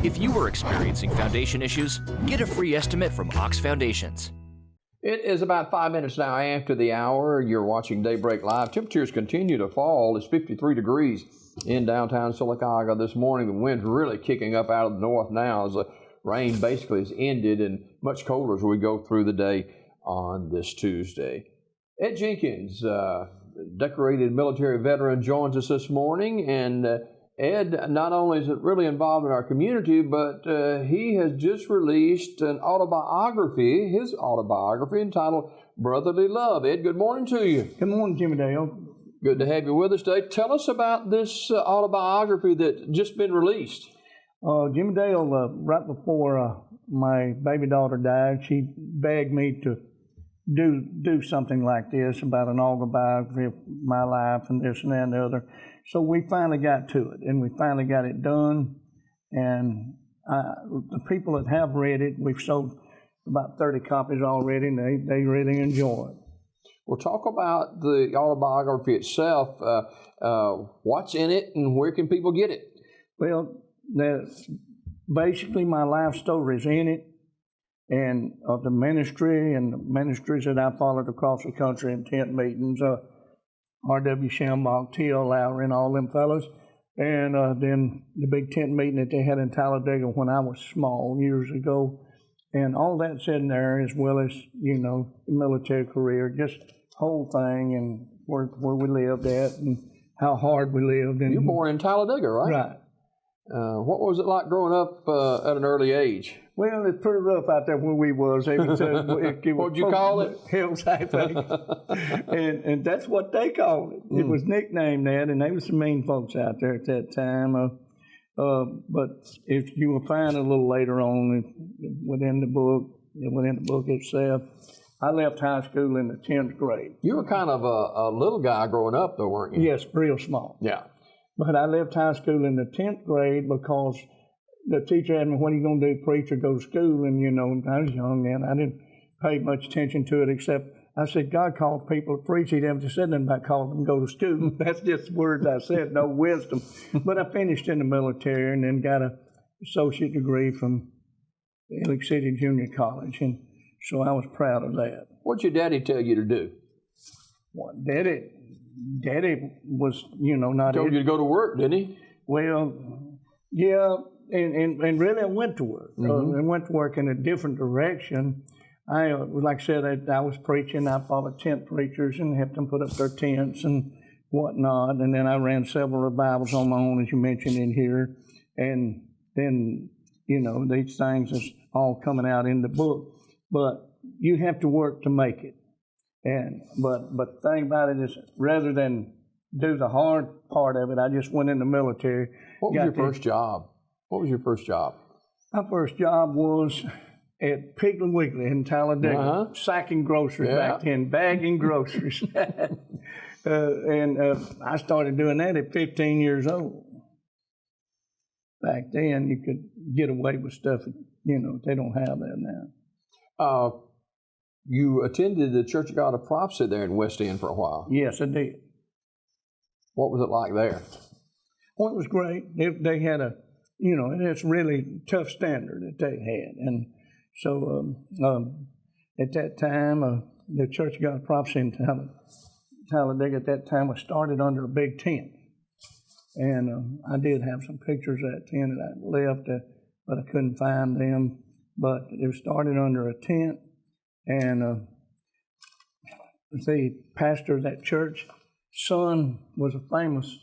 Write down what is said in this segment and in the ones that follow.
If you are experiencing foundation issues, get a free estimate from Ox Foundations. It is about 5 minutes now after the hour. You're watching Daybreak Live. Temperatures continue to fall. It's 53 degrees in downtown Sylacauga this morning. The wind's really kicking up out of the north now as the rain basically has ended, and much colder as we go through the day on this Tuesday. Ed Jenkins, decorated military veteran, joins us this morning. And Ed, not only is it really involved in our community, but he has just released an autobiography, his autobiography entitled Brotherly Love. Ed, good morning to you. Good morning, Jimmy Dale. Good to have you with us today. Tell us about this autobiography that's just been released. Jimmy Dale, right before my baby daughter died, she begged me to do something like this about an autobiography of my life and this and that and the other. So we finally got to it, and we finally got it done. And the people that have read it, we've sold about 30 copies already, and they really enjoy it. Well, talk about the autobiography itself. What's in it, and where can people get it? Well, basically my life story is in it, and of the ministry and the ministries that I followed across the country in tent meetings, R.W. Shambach, T.L. Lowry, and all them fellows. And then the big tent meeting that they had in Talladega when I was small years ago. And all that's in there, as well as, the military career, just whole thing, and where we lived at and how hard we lived. And you were born in Talladega, right? Right. What was it like growing up at an early age? Well, it's pretty rough out there where we was. What'd you call it? Hills, I think. and that's what they called it. It was nicknamed that, and they were some mean folks out there at that time. But if you will find a little later on within the book itself, I left high school in the 10th grade. You were kind of a little guy growing up, though, weren't you? Yes, real small. Yeah. But I left high school in the 10th grade because the teacher asked me, what are you going to do, preach or go to school? And, I was young then. I didn't pay much attention to it, except I said, God called people to preach. He never said nothing about calling them to go to school. That's just words I said, no wisdom. But I finished in the military and then got an associate degree from Ellick City Junior College. And so I was proud of that. What'd your daddy tell you to do? What, Daddy was, not... Told you to go to work, didn't he? Well, yeah, and really I went to work. I went to work in a different direction. Like I said, I was preaching. I followed tent preachers and helped them put up their tents and whatnot. And then I ran several revivals on my own, as you mentioned in here. And then, these things is all coming out in the book. But you have to work to make it. But the thing about it is, rather than do the hard part of it, I just went in the military. What was your first job? My first job was at Piggly Wiggly in Talladega, sacking groceries back then, bagging groceries. And I started doing that at 15 years old. Back then, you could get away with stuff, they don't have that now. You attended the Church of God of Prophecy there in West End for a while. Yes, I did. What was it like there? Well, it was great. They had it's really tough standard that they had. And so at that time, the Church of God of Prophecy in Talladega at that time was started under a big tent. And I did have some pictures of that tent that I left, but I couldn't find them. But it was started under a tent. And the pastor of that church, son was a famous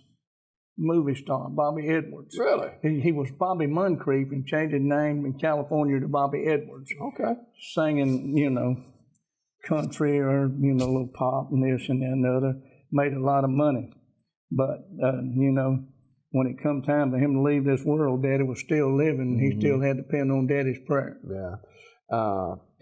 movie star, Bobby Edwards. Really? He was Bobby Moncrief and changed his name in California to Bobby Edwards. Okay. Singing, country or, a little pop and this and that and the other. Made a lot of money. But, when it come time for him to leave this world, Daddy was still living. He still had to depend on Daddy's prayer. Yeah.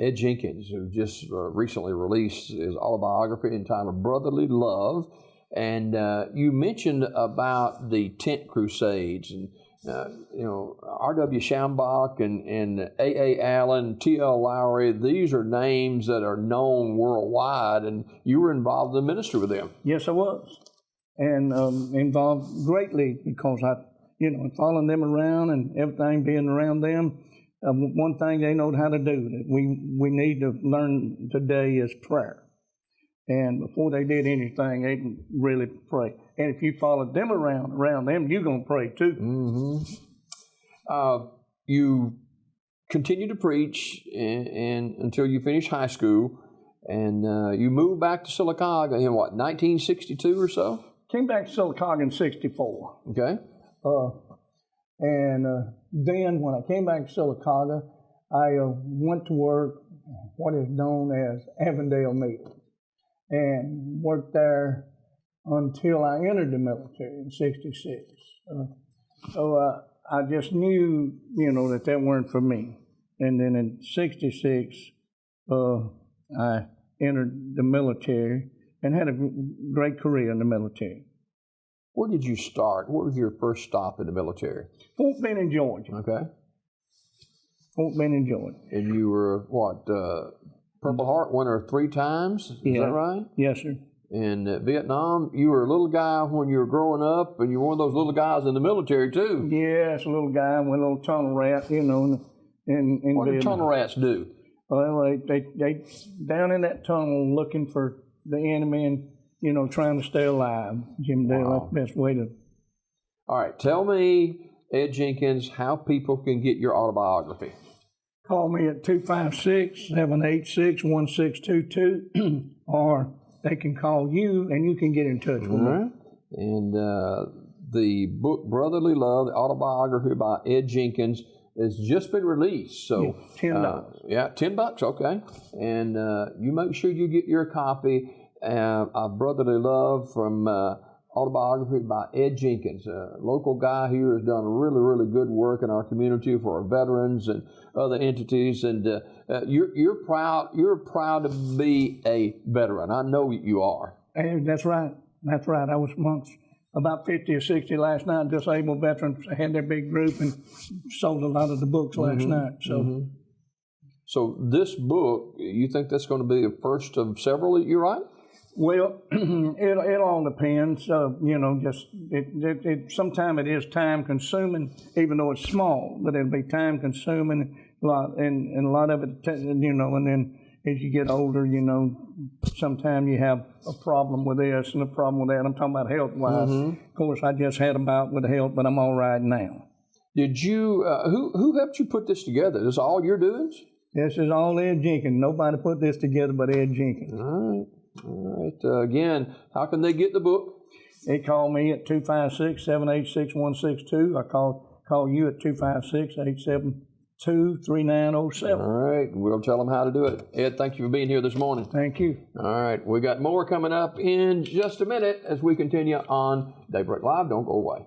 Ed Jenkins, who just recently released his autobiography entitled Brotherly Love. And you mentioned about the tent crusades and, R.W. Shambach and A.A. Allen, T.L. Lowry. These are names that are known worldwide, and you were involved in the ministry with them. Yes, I was. And involved greatly because and following them around and everything being around them. One thing they know how to do that we need to learn today is prayer. And before they did anything, they can really pray. And if you followed them around them, you're going to pray too. Mm-hmm. You continued to preach and until you finished high school, and you moved back to Sylacauga in what, 1962 or so? Came back to Sylacauga in 64. Okay. And then when I came back to Sylacauga, I went to work what is known as Avondale Mills, and worked there until I entered the military in 66. So I just knew, that weren't for me. And then in 66, I entered the military and had a great career in the military. Where did you start? What was your first stop in the military? Fort Benning, Georgia. Okay. Fort Benning, Georgia. And you were, what, Purple Heart winner 3 times? Is that right? Yes, sir. In Vietnam, you were a little guy when you were growing up, and you were one of those little guys in the military, too. Yes, a little guy with a little tunnel rat, in What Vietnam. do tunnel rats do? Well, they down in that tunnel looking for the enemy and, trying to stay alive. Jim Dale, Wow. that's the best way to. All right, tell me, Ed Jenkins, how people can get your autobiography. Call me at 256-786-1622, or they can call you and you can get in touch with me. And the book Brotherly Love, the autobiography by Ed Jenkins, has just been released. So $10. Yeah, $10, okay. And you make sure you get your copy of Brotherly Love from Autobiography by Ed Jenkins, a local guy here who has done really, really good work in our community for our veterans and other entities. And you're proud to be a veteran. I know you are. And that's right. That's right. I was amongst about 50 or 60 last night, disabled veterans. I had their big group and sold a lot of the books last night. So, So this book, you think that's going to be the first of several that you write? well, it all depends. Sometimes it is time consuming, even though it's small, but it'll be time consuming a lot, and a lot of it, and then as you get older, sometimes you have a problem with this and a problem with that. I'm talking about health-wise. Of course, I just had a bout with health, but I'm all right now. Did you, who helped you put this together? This is all your doings? This is all Ed Jenkins. Nobody put this together but Ed Jenkins. All right. Again, how can they get the book? They call me at 256-786-1622. I call you at 256-872-3907. All right. We'll tell them how to do it. Ed, thank you for being here this morning. Thank you. All right. We got more coming up in just a minute as we continue on Daybreak Live. Don't go away.